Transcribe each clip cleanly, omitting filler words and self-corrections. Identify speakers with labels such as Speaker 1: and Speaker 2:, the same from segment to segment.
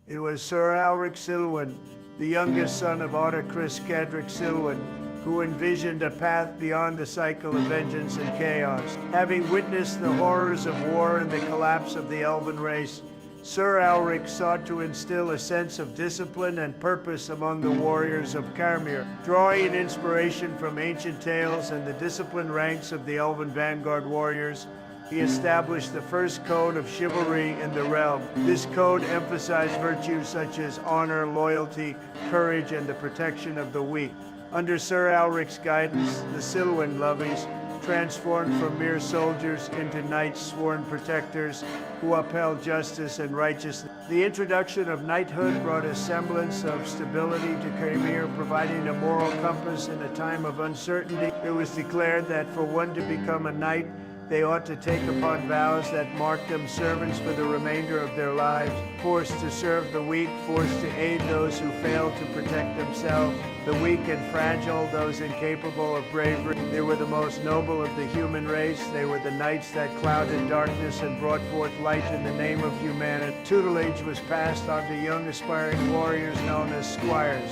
Speaker 1: It was Sir Alric Silwen, the youngest son of Otter Chris Cadric Silwen, who envisioned a path beyond the cycle of vengeance and chaos. Having witnessed the horrors of war and the collapse of the elven race, Sir Alric sought to instill a sense of discipline and purpose among the warriors of Carmere. Drawing inspiration from ancient tales and the disciplined ranks of the elven vanguard warriors, he established the first code of chivalry in the realm. This code emphasized virtues such as honor, loyalty, courage, and the protection of the weak. Under Sir Alric's guidance, the Silwen levies transformed from mere soldiers into knights sworn protectors who upheld justice and righteousness. The introduction of knighthood brought a semblance of stability to Carmere, providing a moral compass in a time of uncertainty. It was declared that for one to become a knight, they ought to take upon vows that marked them servants for the remainder of their lives, forced to serve the weak, forced to aid those who failed to protect themselves, the weak and fragile, those incapable of bravery. They were the most noble of the human race. They were the knights that clouded darkness and brought forth light in the name of humanity. Tutelage was passed on to young aspiring warriors known as squires.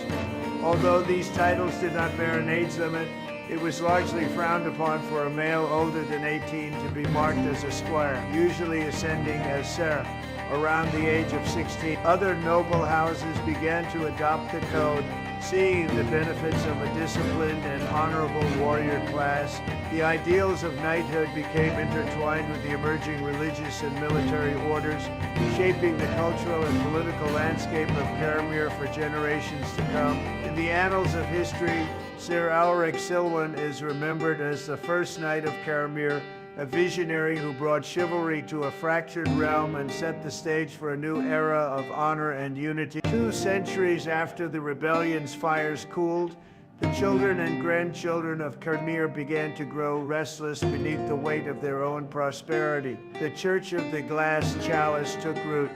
Speaker 1: Although these titles did not bear an age limit, it was largely frowned upon for a male older than 18 to be marked as a squire, usually ascending as Sir around the age of 16. Other noble houses began to adopt the code, seeing the benefits of a disciplined and honorable warrior class. The ideals of knighthood became intertwined with the emerging religious and military orders, shaping the cultural and political landscape of Carmere for generations to come. In the annals of history, Sir Alric Silwen is remembered as the first knight of Carmere, a visionary who brought chivalry to a fractured realm and set the stage for a new era of honor and unity. 2 centuries after the rebellion's fires cooled, the children and grandchildren of Carmere began to grow restless beneath the weight of their own prosperity. The Church of the Glass Chalice took root.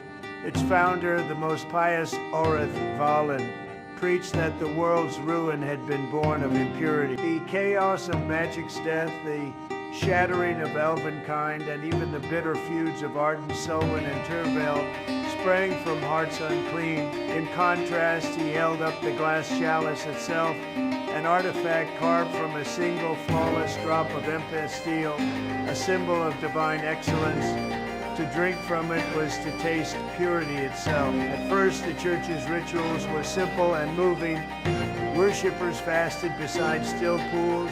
Speaker 1: Its founder, the most pious Orith Valen, preached that the world's ruin had been born of impurity. The chaos of magic's death, the shattering of elvenkind, and even the bitter feuds of Arden, Selwyn, and Turvale sprang from hearts unclean. In contrast, he held up the glass chalice itself, an artifact carved from a single flawless drop of Empeth steel, a symbol of divine excellence. To drink from it was to taste purity itself. At first, the church's rituals were simple and moving. Worshippers fasted beside still pools,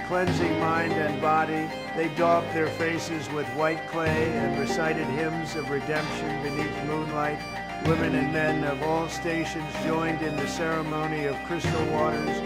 Speaker 1: cleansing mind and body. They daubed their faces with white clay and recited hymns of redemption beneath moonlight. Women and men of all stations joined in the ceremony of crystal waters,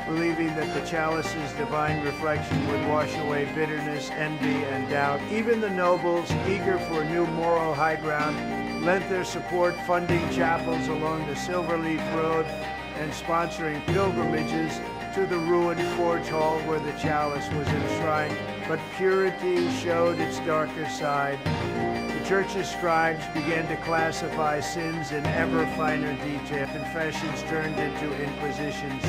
Speaker 1: believing that the chalice's divine reflection would wash away bitterness, envy, and doubt. Even the nobles, eager for new moral high ground, lent their support, funding chapels along the Silverleaf Road and sponsoring pilgrimages to the ruined forge hall where the chalice was enshrined. But purity showed its darker side. The church's scribes began to classify sins in ever finer detail. Confessions turned into inquisitions.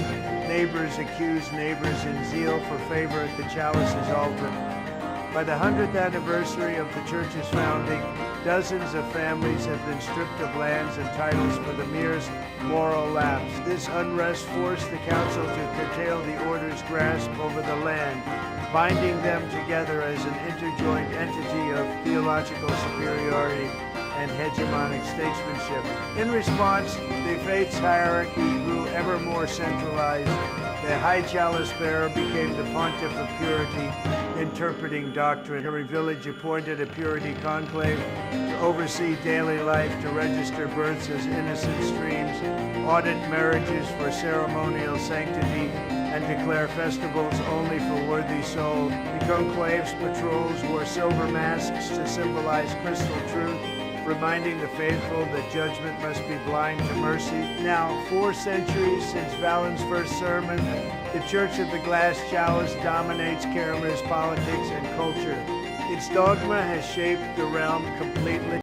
Speaker 1: Neighbors accused neighbors in zeal for favor at the chalice's altar. By the 100th anniversary of the church's founding, dozens of families have been stripped of lands and titles for the merest moral lapse. This unrest forced the council to curtail the order's grasp over the land, binding them together as an interjoined entity of theological superiority and hegemonic statesmanship. In response, the faith's hierarchy grew ever more centralized. The high chalice bearer became the pontiff of purity, interpreting doctrine. Every village appointed a purity conclave to oversee daily life, to register births as innocent streams, audit marriages for ceremonial sanctity, and declare festivals only for worthy souls. The conclave's patrols wore silver masks to symbolize crystal truth, reminding the faithful that judgment must be blind to mercy. Now, 4 centuries since Valen's first sermon, the Church of the Glass Chalice dominates Carmere's politics and culture. Its dogma has shaped the realm completely.